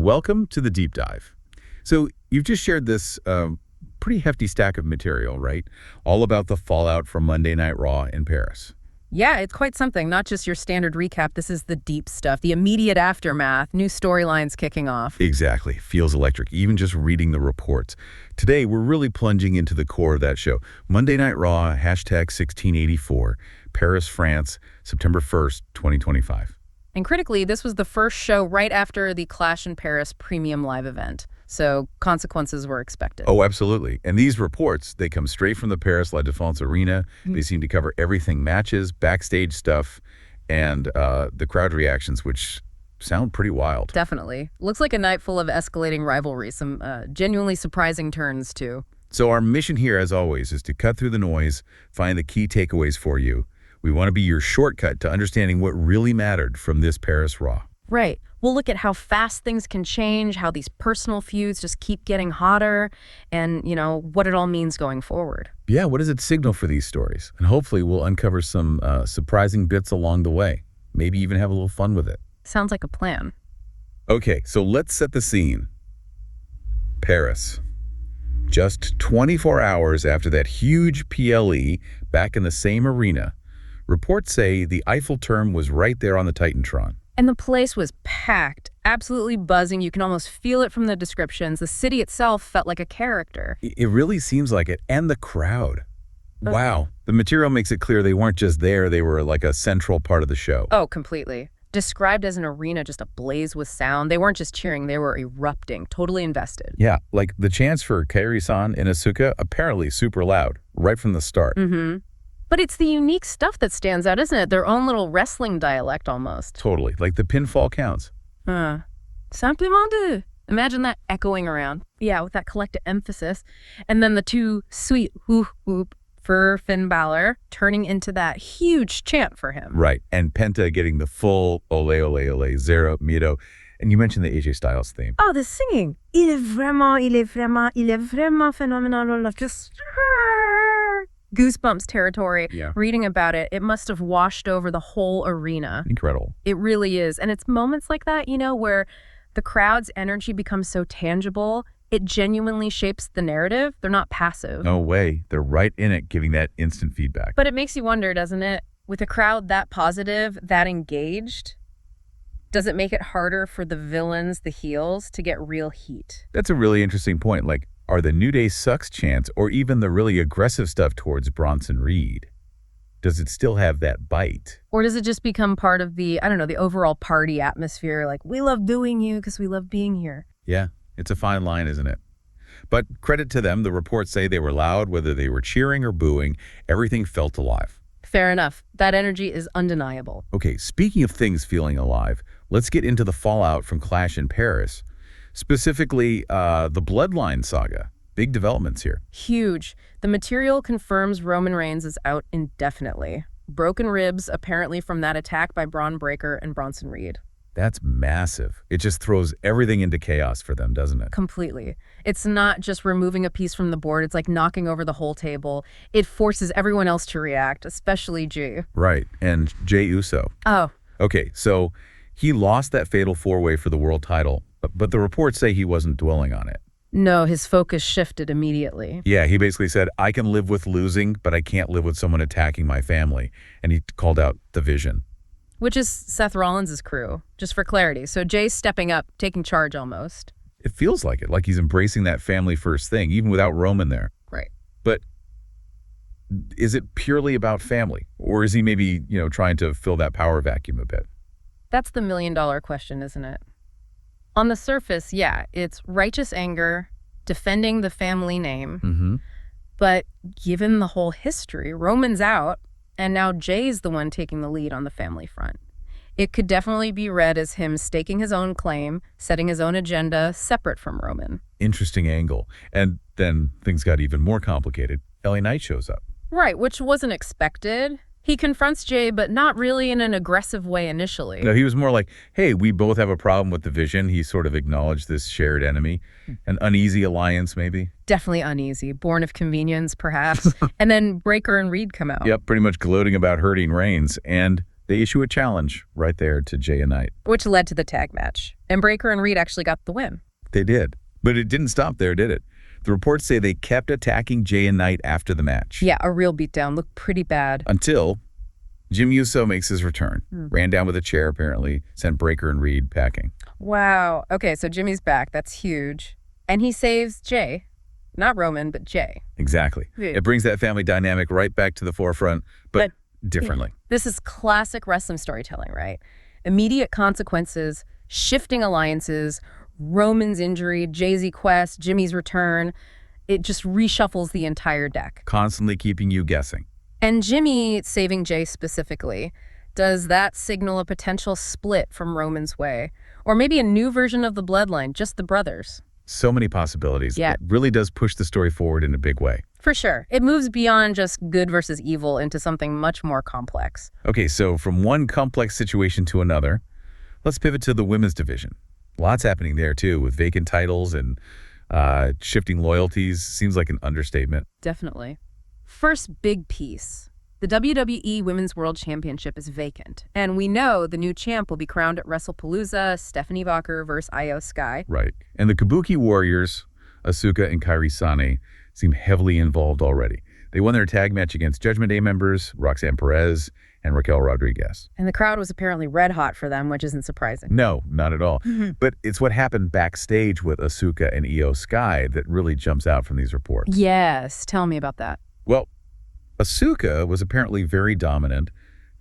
welcome to the deep dive. So you've just shared this pretty hefty stack of material, right? All about the fallout from Monday Night Raw in Paris. Yeah, it's quite something. Not just your standard recap. This is the deep stuff, the immediate aftermath, new storylines kicking off. Exactly. Feels electric, even just reading the reports. Today, we're really plunging into the core of that show. Monday Night Raw, #1684, Paris, France, September 1st, 2025. And critically, this was the first show right after the Clash in Paris premium live event. So consequences were expected. Oh, absolutely. And these reports, they come straight from the Paris La Défense Arena. They seem to cover everything, matches, backstage stuff, and the crowd reactions, which sound pretty wild. Definitely. Looks like a night full of escalating rivalry, some genuinely surprising turns, too. So our mission here, as always, is to cut through the noise, find the key takeaways for you. We want to be your shortcut to understanding what really mattered from this Paris Raw. Right. We'll look at how fast things can change, how these personal feuds just keep getting hotter, and, what it all means going forward. Yeah, what does it signal for these stories? And hopefully we'll uncover some surprising bits along the way. Maybe even have a little fun with it. Sounds like a plan. Okay, so let's set the scene. Paris. Just 24 hours after that huge PLE back in the same arena, reports say the Eiffel Term was right there on the Titantron. And the place was packed, absolutely buzzing. You can almost feel it from the descriptions. The city itself felt like a character. It really seems like it. And the crowd. Wow. The material makes it clear they weren't just there. They were like a central part of the show. Oh, completely. Described as an arena just ablaze with sound. They weren't just cheering. They were erupting, totally invested. Yeah, like the chants for Kairi-san in Asuka, apparently super loud, right from the start. Mm-hmm. But it's the unique stuff that stands out, isn't it? Their own little wrestling dialect almost. Totally, like the pinfall counts. Simplement deux. Imagine that echoing around. Yeah, with that collective emphasis. And then the two sweet whoop whoop for Finn Balor turning into that huge chant for him. Right, and Penta getting the full ole ole ole, zero, miedo. And you mentioned the AJ Styles theme. Oh, the singing. Il est vraiment phénoménal. Just goosebumps territory. Yeah. Reading about it, it must have washed over the whole arena. Incredible. It really is. And it's moments like that, where the crowd's energy becomes so tangible, it genuinely shapes the narrative. They're not passive. No way. They're right in it, giving that instant feedback. But it makes you wonder, doesn't it? With a crowd that positive, that engaged, does it make it harder for the villains, the heels, to get real heat? That's a really interesting point. Like, are the New Day sucks chants, or even the really aggressive stuff towards Bronson Reed, does it still have that bite? Or does it just become part of the overall party atmosphere? Like, we love doing you because we love being here. Yeah, it's a fine line, isn't it? But credit to them, the reports say they were loud, whether they were cheering or booing, everything felt alive. Fair enough. That energy is undeniable. Okay, speaking of things feeling alive, let's get into the fallout from Clash in Paris. Specifically, the Bloodline saga. Big developments here. Huge. The material confirms Roman Reigns is out indefinitely. Broken ribs, apparently from that attack by Braun Breaker and Bronson Reed. That's massive. It just throws everything into chaos for them, doesn't it? Completely. It's not just removing a piece from the board. It's like knocking over the whole table. It forces everyone else to react, especially Jey. Right. And Jey Uso. Oh. Okay, so he lost that fatal four-way for the world title, but the reports say he wasn't dwelling on it. No, his focus shifted immediately. Yeah, he basically said, I can live with losing, but I can't live with someone attacking my family. And he called out the Vision. Which is Seth Rollins' crew, just for clarity. So Jay's stepping up, taking charge almost. It feels like it, like he's embracing that family first thing, even without Roman there. Right. But is it purely about family? Or is he maybe, trying to fill that power vacuum a bit? That's the million-dollar question, isn't it? On the surface, yeah, it's righteous anger, defending the family name. Mm-hmm. But given the whole history, Roman's out, and now Jay's the one taking the lead on the family front. It could definitely be read as him staking his own claim, setting his own agenda separate from Roman. Interesting angle. And then things got even more complicated. LA Knight shows up. Right, which wasn't expected. He confronts Jey, but not really in an aggressive way initially. No, he was more like, hey, we both have a problem with the Vision. He sort of acknowledged this shared enemy. An uneasy alliance, maybe? Definitely uneasy. Born of convenience, perhaps. And then Breaker and Reed come out. Yep, pretty much gloating about hurting Reigns. And They issue a challenge right there to Jay and Knight. Which led to the tag match. And Breakker and Reed actually got the win. They did. But it didn't stop there, did it? The reports say they kept attacking Jay and Knight after the match. Yeah, a real beatdown. Looked pretty bad. Until Jim Uso makes his return. Ran down with a chair, apparently, sent Breakker and Reed packing. Wow. Okay, so Jimmy's back. That's huge. And he saves Jay. Not Roman, but Jay. Exactly. It brings that family dynamic right back to the forefront, but differently. This is classic wrestling storytelling, right? Immediate consequences, shifting alliances, Roman's injury, Jay-Z quest, Jimmy's return. It just reshuffles the entire deck. Constantly keeping you guessing. And Jimmy saving Jay specifically, does that signal a potential split from Roman's way? Or maybe a new version of the bloodline, just the brothers? So many possibilities. Yeah. It really does push the story forward in a big way. For sure. It moves beyond just good versus evil into something much more complex. Okay, so from one complex situation to another, let's pivot to the women's division. Lots happening there, too, with vacant titles and shifting loyalties. Seems like an understatement. Definitely. First big piece. The WWE Women's World Championship is vacant, and we know the new champ will be crowned at WrestlePalooza, Stephanie Walker versus Io Sky. Right. And the Kabuki Warriors, Asuka and Kairi Sane, seem heavily involved already. They won their tag match against Judgment Day members, Roxanne Perez and Raquel Rodriguez. And the crowd was apparently red hot for them, which isn't surprising. No, not at all. But it's what happened backstage with Asuka and Io Sky that really jumps out from these reports. Yes, tell me about that. Well, Asuka was apparently very dominant,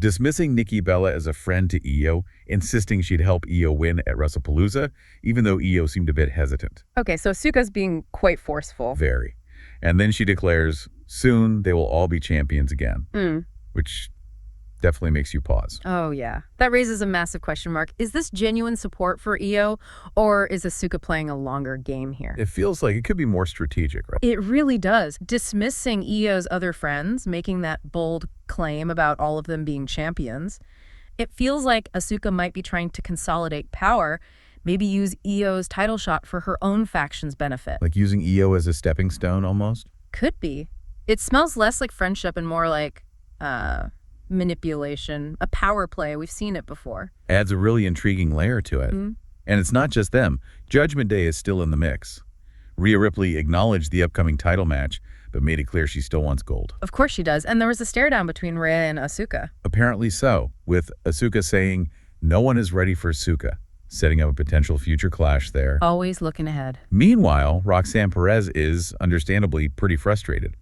dismissing Nikki Bella as a friend to Io, insisting she'd help Io win at WrestlePalooza, even though Io seemed a bit hesitant. Okay, so Asuka's being quite forceful. Very. And then she declares, soon they will all be champions again, which definitely makes you pause. Oh, yeah. That raises a massive question mark. Is this genuine support for Io, or is Asuka playing a longer game here? It feels like it could be more strategic, right? It really does. Dismissing Io's other friends, making that bold claim about all of them being champions, it feels like Asuka might be trying to consolidate power, maybe use Io's title shot for her own faction's benefit. Like using Io as a stepping stone, almost? Could be. It smells less like friendship and more like, manipulation, a power play. We've seen it before. Adds a really intriguing layer to it. And it's not just them. Judgment Day is still in the mix. Rhea Ripley acknowledged the upcoming title match, but made it clear she still wants gold. Of course she does. And there was a stare down between Rhea and Asuka. Apparently so, with Asuka saying, no one is ready for Asuka, setting up a potential future clash there. Always looking ahead. Meanwhile, Roxanne Perez is, understandably, pretty frustrated.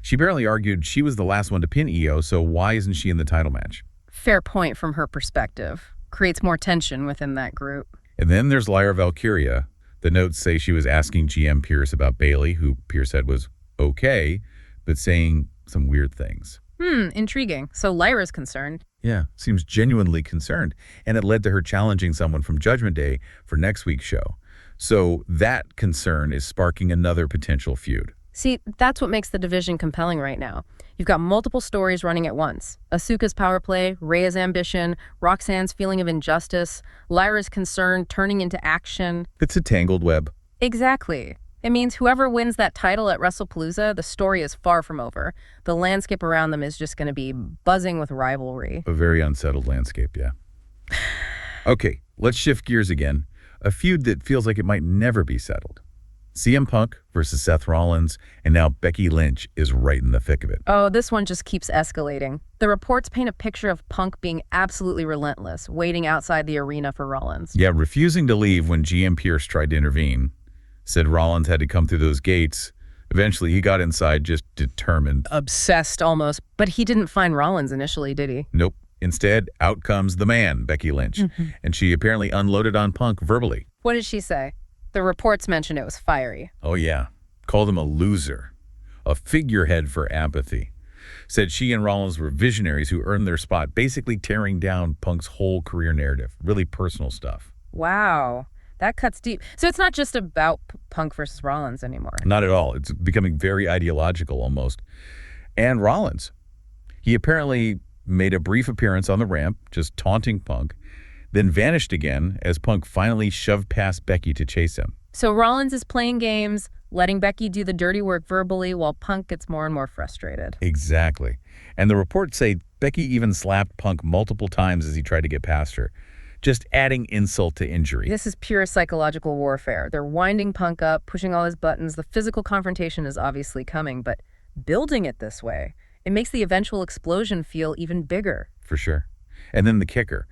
She apparently argued she was the last one to pin Io, so why isn't she in the title match? Fair point from her perspective. Creates more tension within that group. And then there's Lyra Valkyria. The notes say she was asking GM Pierce about Bayley, who Pierce said was okay, but saying some weird things. Intriguing. So Lyra's concerned. Yeah, seems genuinely concerned. And it led to her challenging someone from Judgment Day for next week's show. So that concern is sparking another potential feud. See, that's what makes the division compelling right now. You've got multiple stories running at once. Asuka's power play, Rhea's ambition, Roxanne's feeling of injustice, Lyra's concern turning into action. It's a tangled web. Exactly. It means whoever wins that title at WrestlePalooza, the story is far from over. The landscape around them is just going to be buzzing with rivalry. A very unsettled landscape, yeah. Okay, let's shift gears again. A feud that feels like it might never be settled. CM Punk versus Seth Rollins, and now Becky Lynch is right in the thick of it. Oh, this one just keeps escalating. The reports paint a picture of Punk being absolutely relentless, waiting outside the arena for Rollins. Yeah, refusing to leave when GM Pierce tried to intervene. Said Rollins had to come through those gates. Eventually, he got inside just determined. Obsessed almost. But he didn't find Rollins initially, did he? Nope. Instead, out comes the man, Becky Lynch. And she apparently unloaded on Punk verbally. What did she say? The reports mentioned it was fiery. Oh, yeah. Called him a loser. A figurehead for apathy. Said she and Rollins were visionaries who earned their spot, basically tearing down Punk's whole career narrative. Really personal stuff. Wow. That cuts deep. So it's not just about Punk versus Rollins anymore. Not at all. It's becoming very ideological almost. And Rollins. He apparently made a brief appearance on the ramp, just taunting Punk, then vanished again as Punk finally shoved past Becky to chase him. So Rollins is playing games, letting Becky do the dirty work verbally while Punk gets more and more frustrated. Exactly. And the reports say Becky even slapped Punk multiple times as he tried to get past her, just adding insult to injury. This is pure psychological warfare. They're winding Punk up, pushing all his buttons. The physical confrontation is obviously coming, but building it this way, it makes the eventual explosion feel even bigger. For sure. And then the kicker.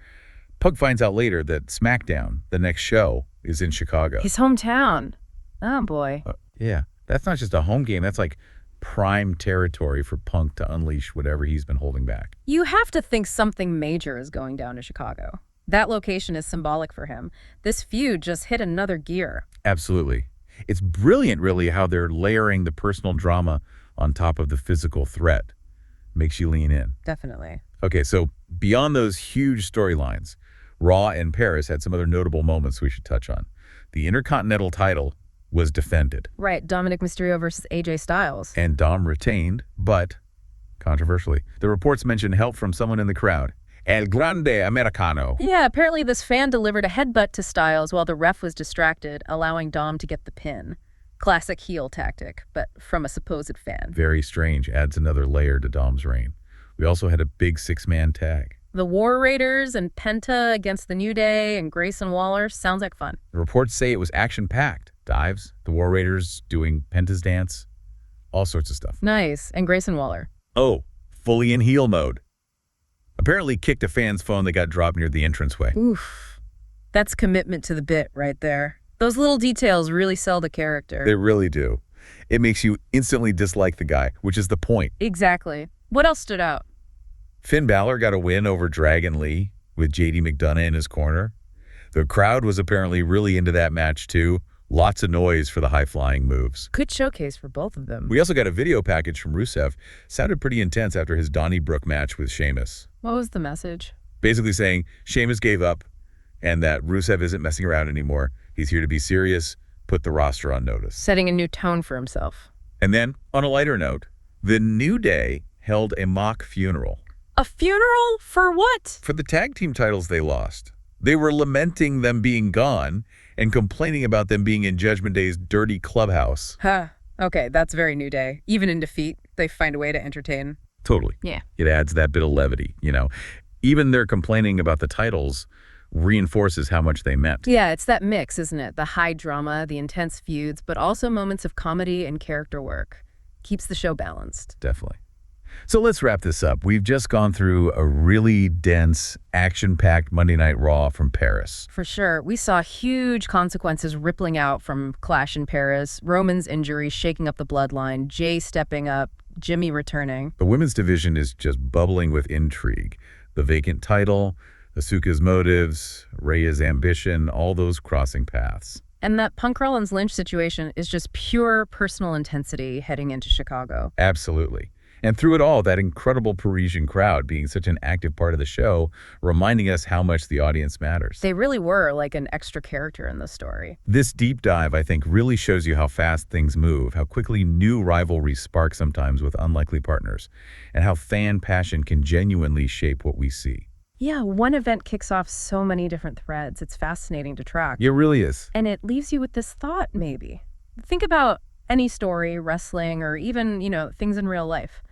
Punk finds out later that SmackDown, the next show, is in Chicago. His hometown. Oh, boy. Yeah. That's not just a home game. That's like prime territory for Punk to unleash whatever he's been holding back. You have to think something major is going down to Chicago. That location is symbolic for him. This feud just hit another gear. Absolutely. It's brilliant, really, how they're layering the personal drama on top of the physical threat. Makes you lean in. Definitely. Okay, so beyond those huge storylines, Raw and Paris had some other notable moments we should touch on. The Intercontinental title was defended. Right, Dominik Mysterio versus AJ Styles. And Dom retained, but controversially. The reports mentioned help from someone in the crowd. El Grande Americano. Yeah, apparently this fan delivered a headbutt to Styles while the ref was distracted, allowing Dom to get the pin. Classic heel tactic, but from a supposed fan. Very strange. Adds another layer to Dom's reign. We also had a big six-man tag. The War Raiders and Penta against the New Day and Grayson Waller sounds like fun. The reports say it was action-packed. Dives, the War Raiders doing Penta's dance, all sorts of stuff. Nice. And Grayson Waller. Oh, fully in heel mode. Apparently kicked a fan's phone that got dropped near the entranceway. Oof. That's commitment to the bit right there. Those little details really sell the character. They really do. It makes you instantly dislike the guy, which is the point. Exactly. What else stood out? Finn Balor got a win over Dragon Lee with JD McDonough in his corner. The crowd was apparently really into that match too. Lots of noise for the high-flying moves. Good showcase for both of them. We also got a video package from Rusev. Sounded pretty intense after his Donnybrook match with Sheamus. What was the message? Basically saying Sheamus gave up and that Rusev isn't messing around anymore. He's here to be serious, put the roster on notice. Setting a new tone for himself. And then, on a lighter note, the New Day held a mock funeral. A funeral? For what? For the tag team titles they lost. They were lamenting them being gone and complaining about them being in Judgment Day's dirty clubhouse. Huh. Okay, that's very New Day. Even in defeat, they find a way to entertain. Totally. Yeah. It adds that bit of levity, you know. Even their complaining about the titles reinforces how much they meant. Yeah, it's that mix, isn't it? The high drama, the intense feuds, but also moments of comedy and character work. Keeps the show balanced. Definitely. So let's wrap this up. We've just gone through a really dense, action-packed Monday Night Raw from Paris. For sure. We saw huge consequences rippling out from Clash in Paris, Roman's injury shaking up the bloodline, Jay stepping up, Jimmy returning. The women's division is just bubbling with intrigue. The vacant title, Asuka's motives, Rhea's ambition, all those crossing paths. And that Punk Rollins Lynch situation is just pure personal intensity heading into Chicago. Absolutely. And through it all, that incredible Parisian crowd being such an active part of the show, reminding us how much the audience matters. They really were like an extra character in the story. This deep dive, I think, really shows you how fast things move, how quickly new rivalries spark sometimes with unlikely partners, and how fan passion can genuinely shape what we see. Yeah, one event kicks off so many different threads. It's fascinating to track. It really is. And it leaves you with this thought, maybe. Think about any story, wrestling, or even, things in real life.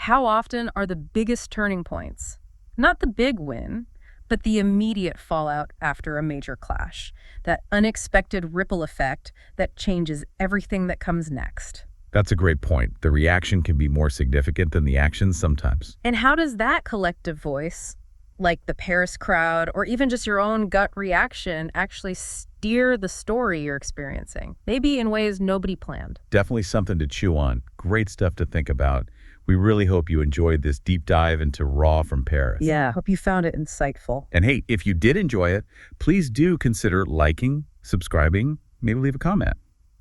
How often are the biggest turning points not the big win, but the immediate fallout after a major clash? That unexpected ripple effect that changes everything that comes next. That's a great point. The reaction can be more significant than the action sometimes. And how does that collective voice, like the Paris crowd, or even just your own gut reaction, actually steer the story you're experiencing? Maybe in ways nobody planned. Definitely something to chew on. Great stuff to think about. We really hope you enjoyed this deep dive into Raw from Paris. Yeah, hope you found it insightful. And hey, if you did enjoy it, please do consider liking, subscribing, maybe leave a comment.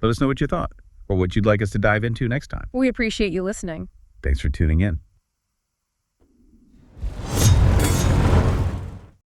Let us know what you thought or what you'd like us to dive into next time. We appreciate you listening. Thanks for tuning in.